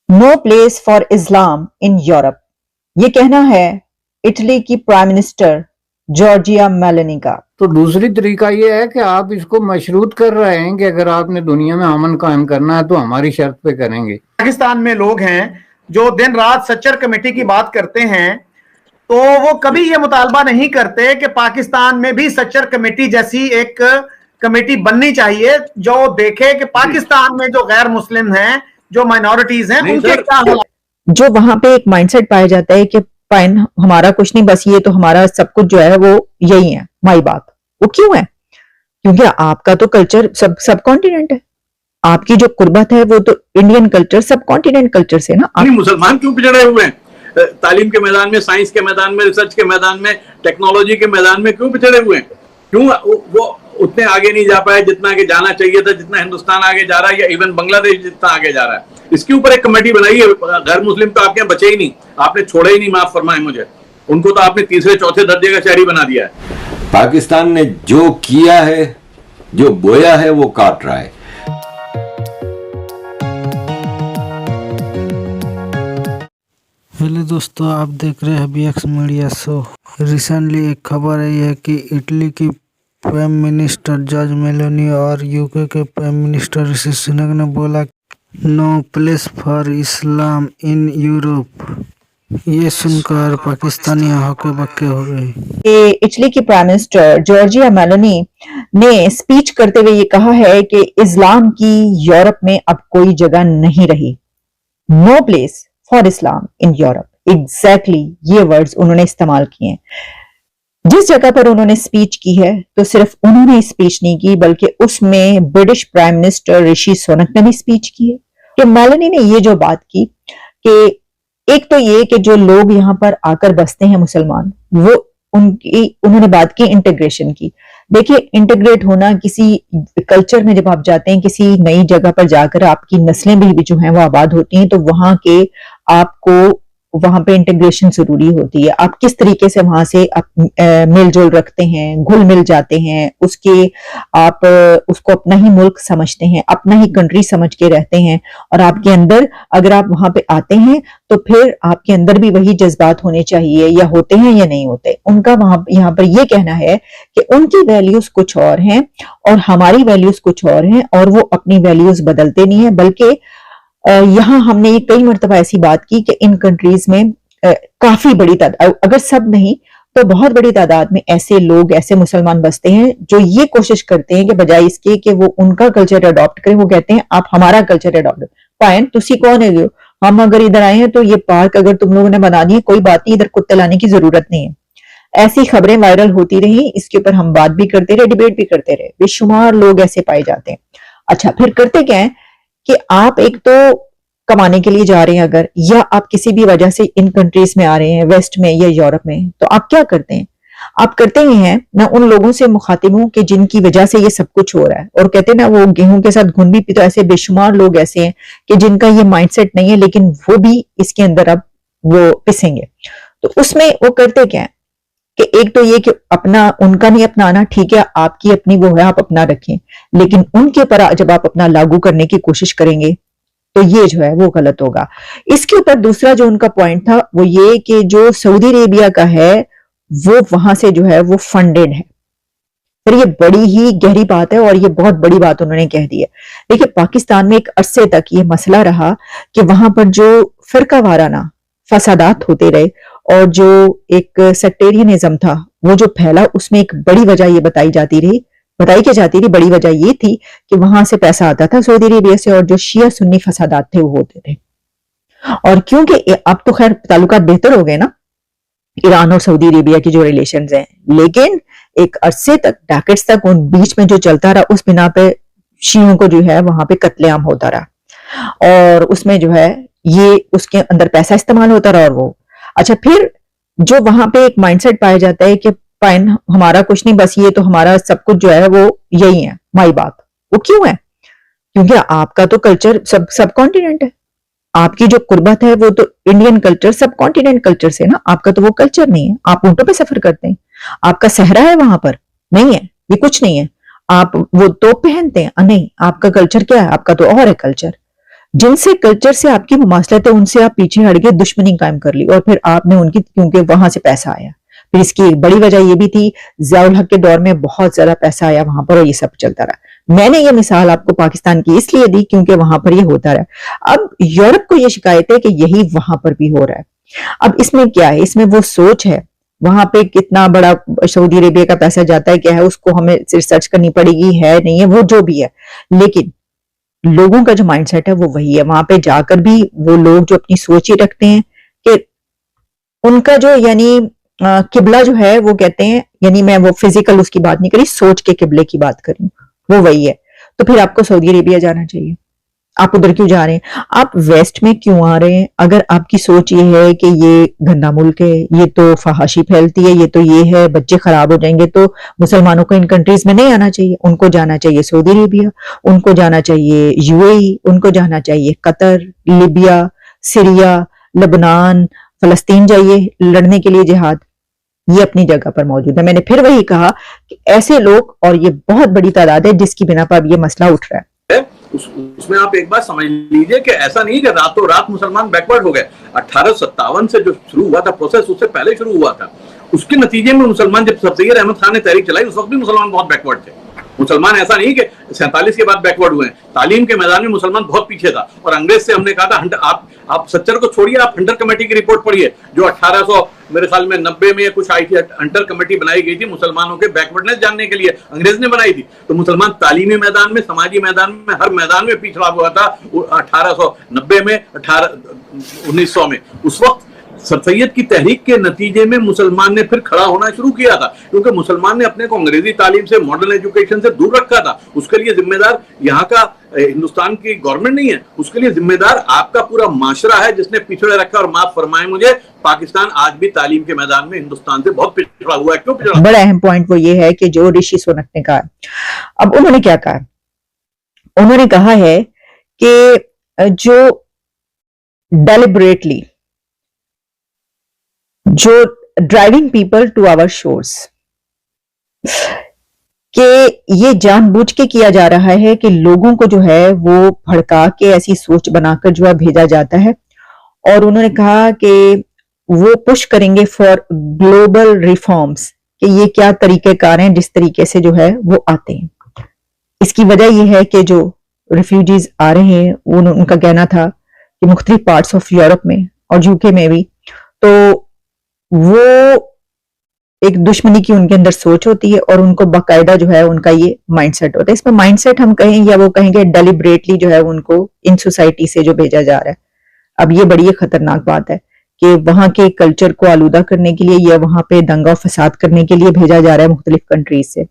No place for Islam in Europe, ये कहना है इटली की प्राइम मिनिस्टर जॉर्जिया मेलोनी का। तो दूसरी तरीका ये है कि आप इसको मशरूत कर रहे हैं कि अगर आपने दुनिया में अमन कायम करना है तो हमारी शर्त पे करेंगे। पाकिस्तान में लोग हैं जो दिन रात सच्चर कमेटी की बात करते हैं, तो वो कभी ये मुतालबा नहीं करते कि पाकिस्तान में भी सच्चर कमेटी जैसी एक कमेटी बननी चाहिए जो देखे कि पाकिस्तान में जो गैर मुस्लिम हैं, जो माइनॉरिटीज हैं, उनके क्या हाल। जो वहां पे एक माइंडसेट पाया जाता है कि फाइन हमारा कुछ नहीं, बस ये तो हमारा सब कुछ जो है वो यही है, माई बात। वो क्यों है? क्योंकि आपका तो कल्चर सब कॉन्टिनेंट है, आपकी जो कुर्बत है वो तो इंडियन कल्चर सब कॉन्टिनेंट कल्चर से ना। मुसलमान क्यों पिछड़े हुए हैं? तालीम के मैदान में, साइंस के मैदान में, रिसर्च के मैदान में, टेक्नोलॉजी के मैदान में क्यों पिछड़े हुए हैं? क्यों वो उतने आगे नहीं जा पाए जितना आगे जाना चाहिए था, जितना हिंदुस्तान आगे जा रहा है या इवन बांग्लादेश जितना आगे जा रहा है? इसके ऊपर एक कमेटी बनाई है। गैर मुस्लिम तो आपके यहाँ बचे ही नहीं, आपने छोड़े ही नहीं, माफ फरमाए मुझे, उनको तो आपने तीसरे चौथे दर्जे का शहरी बना दिया है। पाकिस्तान ने जो किया है, जो बोया है, वो काट रहा है। हेलो दोस्तों, आप देख रहे हैं BX मीडिया शो। रिसेंटली एक खबर आई है कि इटली की प्राइम मिनिस्टर जॉर्ज मेलोनी और UK के प्राइम मिनिस्टर ऋषि सुनक ने बोला no place for Islam in Europe. ये सुनकर पाकिस्तानी हक्के बक्के हो गए। इटली की प्राइम मिनिस्टर जॉर्जिया मेलोनी ने स्पीच करते हुए ये कहा है कि इस्लाम की यूरोप में अब कोई जगह नहीं रही। No place for Islam in Europe, exactly ये वर्ड्स उन्होंने इस्तेमाल किए हैं। जिस जगह पर उन्होंने स्पीच की है तो सिर्फ उन्होंने स्पीच नहीं की, बल्कि उसमें British prime minister Rishi Sunak ने भी स्पीच की है। कि मेलोनी ने ये जो बात की कि एक तो ये कि जो लोग यहाँ पर आकर बसते हैं मुसलमान, वो उन्होंने बात की इंटीग्रेशन की। देखिए, इंटीग्रेट होना किसी कल्चर में, जब आप जाते हैं किसी नई जगह पर जाकर आपकी नस्लें भी जो हैं वो आबाद होती हैं, तो वहां के आपको वहां पे इंटीग्रेशन जरूरी होती है। आप किस तरीके से वहां से मेल जोल रखते हैं, घुल मिल जाते हैं, आप उसको अपना ही मुल्क समझते हैं, अपना ही कंट्री समझ के रहते हैं। और आपके अंदर अगर आप वहां पे आते हैं तो फिर आपके अंदर भी वही जज्बात होने चाहिए, या होते हैं या नहीं होते। उनका यहाँ पर ये कहना है कि उनकी वैल्यूज कुछ और हैं और हमारी वैल्यूज कुछ और हैं, और वो अपनी वैल्यूज बदलते नहीं है। बल्कि यहाँ हमने ये कई मरतबा ऐसी बात की कि इन कंट्रीज में काफी बड़ी तादाद, अगर सब नहीं तो बहुत बड़ी तादाद में ऐसे लोग, ऐसे मुसलमान बसते हैं जो ये कोशिश करते हैं कि बजाय इसके कि वो उनका कल्चर अडॉप्ट करें, वो कहते हैं आप हमारा कल्चर अडॉप्ट पाए। तुसी कौन है? हम अगर इधर आए हैं तो ये पार्क अगर तुम लोगों ने बना दिए, कोई बात नहीं, इधर कुत्ते लाने की जरूरत नहीं है। ऐसी खबरें वायरल होती रही, इसके ऊपर हम बात भी करते रहे, डिबेट भी करते रहे। बेशुमार लोग ऐसे पाए जाते हैं। अच्छा, फिर करते क्या है कि आप एक तो कमाने के लिए जा रहे हैं अगर, या आप किसी भी वजह से इन कंट्रीज में आ रहे हैं, वेस्ट में या यूरोप में, तो आप क्या करते हैं? आप करते ही हैं, मैं उन लोगों से मुखातिब हूं कि जिनकी वजह से ये सब कुछ हो रहा है। और कहते हैं ना, वो गेहूं के साथ घुन भी पी। तो ऐसे बेशुमार लोग ऐसे हैं कि जिनका ये माइंडसेट नहीं है, लेकिन वो भी इसके अंदर अब वो पिसेंगे। तो उसमें वो करते क्या है कि एक तो ये कि अपना, उनका नहीं अपनाना, ठीक है, आपकी अपनी वो है, आप अपना रखें, लेकिन उनके ऊपर जब आप अपना लागू करने की कोशिश करेंगे तो ये जो है वो गलत होगा। इसके ऊपर दूसरा जो उनका पॉइंट था वो ये कि जो सऊदी अरेबिया का है वो वहां से जो है वो फंडेड है। फिर ये बड़ी ही गहरी बात है और ये बहुत बड़ी बात उन्होंने कह दी है। देखिए, पाकिस्तान में एक अरसे तक ये मसला रहा कि वहां पर जो फिरका वाराना फसादात होते रहे और जो एक सेक्टेरियनिज्म था वो जो फैला, उसमें एक बड़ी वजह ये बताई क्या जाती रही, बड़ी वजह ये थी कि वहां से पैसा आता था सऊदी अरेबिया से, और जो शिया सुन्नी फसादात थे वो होते थे। और क्योंकि अब तो खैर ताल्लुकात बेहतर हो गए ना, ईरान और सऊदी अरेबिया की जो रिलेशंस हैं, लेकिन एक अरसे तक, डेकेड्स तक उन बीच में जो चलता रहा, उस बिना पे शियों को जो है वहां पे कत्लेआम होता रहा, और उसमें जो है ये उसके अंदर पैसा इस्तेमाल होता रहा। और वो अच्छा, फिर जो वहां पे एक माइंडसेट पाया जाता है कि फाइन हमारा कुछ नहीं, बस ये तो हमारा सब कुछ जो है वो यही है, माई बात। वो क्यों है? क्योंकि आपका तो कल्चर सब कॉन्टिनेंट है, आपकी जो कुर्बत है वो तो इंडियन कल्चर सब कॉन्टिनेंट कल्चर से ना। आपका तो वो कल्चर नहीं है। आप ऊंटों पे सफर करते हैं, आपका सहरा है वहां पर, नहीं है, ये कुछ नहीं है। आप वो तोप पहनते हैं, नहीं, आपका कल्चर क्या है? आपका तो और है कल्चर। जिनसे कल्चर से आपकी मुमासलत है उनसे आप पीछे हट गए, दुश्मनी कायम कर ली, और फिर आपने उनकी, क्योंकि वहां से पैसा आया। फिर इसकी एक बड़ी वजह ये भी थी, ज़ियाउल हक के दौर में बहुत ज्यादा पैसा आया वहां पर और ये सब चलता रहा। मैंने ये मिसाल आपको पाकिस्तान की इसलिए दी क्योंकि वहां पर ये होता रहा। अब यूरोप को ये शिकायत है कि यही वहां पर भी हो रहा है। अब इसमें क्या है, इसमें वो सोच है, वहां पे कितना बड़ा सऊदी अरेबिया का पैसा जाता है, क्या है, उसको हमें रिसर्च करनी पड़ेगी, है नहीं है, वो जो भी है, लेकिन लोगों का जो माइंडसेट है वो वही है। वहां पे जाकर भी वो लोग जो अपनी सोच ही रखते हैं कि उनका जो यानी किबला जो है वो कहते हैं, यानी मैं वो फिजिकल उसकी बात नहीं करी, सोच के किबले की बात करी, वो वही है। तो फिर आपको सऊदी अरेबिया जाना चाहिए, आप उधर क्यों जा रहे हैं, आप वेस्ट में क्यों आ रहे हैं? अगर आपकी सोच ये है कि ये गंदा मुल्क है, ये तो फहाशी फैलती है, ये तो ये है, बच्चे खराब हो जाएंगे, तो मुसलमानों को इन कंट्रीज में नहीं आना चाहिए। उनको जाना चाहिए सऊदी अरेबिया, उनको जाना चाहिए यूएई, उनको जाना चाहिए कतर, लीबिया, सीरिया, लेबनान, फलस्तीन जाइए लड़ने के लिए जिहाद। ये अपनी जगह पर मौजूद है। मैंने फिर वही कहा कि ऐसे लोग, और ये बहुत बड़ी तादाद है जिसकी बिना पर अब ये मसला उठ रहा है। उसमें आप एक बात समझ लीजिए कि ऐसा नहीं कि रातों रात मुसलमान बैकवर्ड हो गए। 1857 से जो शुरू हुआ था प्रोसेस, उससे पहले शुरू हुआ था। उसके नतीजे में मुसलमान, जब सफदर अहमद खान ने तहरीक चलाई, उस वक्त भी मुसलमान बहुत बैकवर्ड थे। मुसलमान ऐसा नहीं कि 47 के बाद बैकवर्ड हुए। तालीम के मैदान में मुसलमान बहुत पीछे था, और अंग्रेज से हमने कहा था आप सच्चर को छोड़िए, आप हंटर कमेटी की रिपोर्ट पढ़िए जो 1800 मेरे ख्याल में 90 में कुछ आई थी। हंटर कमेटी बनाई गई थी मुसलमानों के बैकवर्डनेस जानने के लिए, अंग्रेज ने बनाई थी। तो मुसलमान तालीमी मैदान में, समाजी मैदान में, हर मैदान में पिछड़ा हुआ था 1890 में, 1900 में। उस वक्त सर सैयद की तहरीक के नतीजे में मुसलमान ने फिर खड़ा होना शुरू किया था, क्योंकि मुसलमान ने अपने को अंग्रेजी तालीम से, मॉडर्न एजुकेशन से दूर रखा था। उसके लिए जिम्मेदार यहाँ का हिंदुस्तान की गवर्नमेंट नहीं है, उसके लिए जिम्मेदार आपका पूरा माशरा है जिसने पिछड़े रखा। और माफ फरमाए मुझे, पाकिस्तान आज भी तालीम के मैदान में हिंदुस्तान से बहुत पिछड़ा हुआ है। क्यों पिछड़ा? बड़ा अहम पॉइंट वो ये है कि जो ऋषि सुनक ने कहा, अब उन्होंने क्या कहा, उन्होंने कहा है कि जो डेलिबरेटली जो driving people to our shores, कि ये जानबूझ के किया जा रहा है कि लोगों को जो है वो भड़का के ऐसी सोच बनाकर जो है भेजा जाता है। और उन्होंने कहा कि वो पुश करेंगे फॉर ग्लोबल रिफॉर्म्स, कि ये क्या तरीकेकार हैं जिस तरीके से जो है वो आते हैं। इसकी वजह ये है कि जो रिफ्यूजीज आ रहे हैं, उनका कहना था कि मुख्तलिफ पार्ट्स ऑफ यूरोप में और यूके में भी, तो वो एक दुश्मनी की उनके अंदर सोच होती है और उनको बाकायदा जो है उनका ये माइंडसेट होता है। इसमें माइंडसेट हम कहें या वो कहेंगे डेलिबरेटली जो है उनको इन सोसाइटी से जो भेजा जा रहा है। अब ये बड़ी खतरनाक बात है कि वहां के कल्चर को आलूदा करने के लिए या वहां पे दंगा फसाद करने के लिए भेजा जा रहा है मुख्तलिफ कंट्रीज से।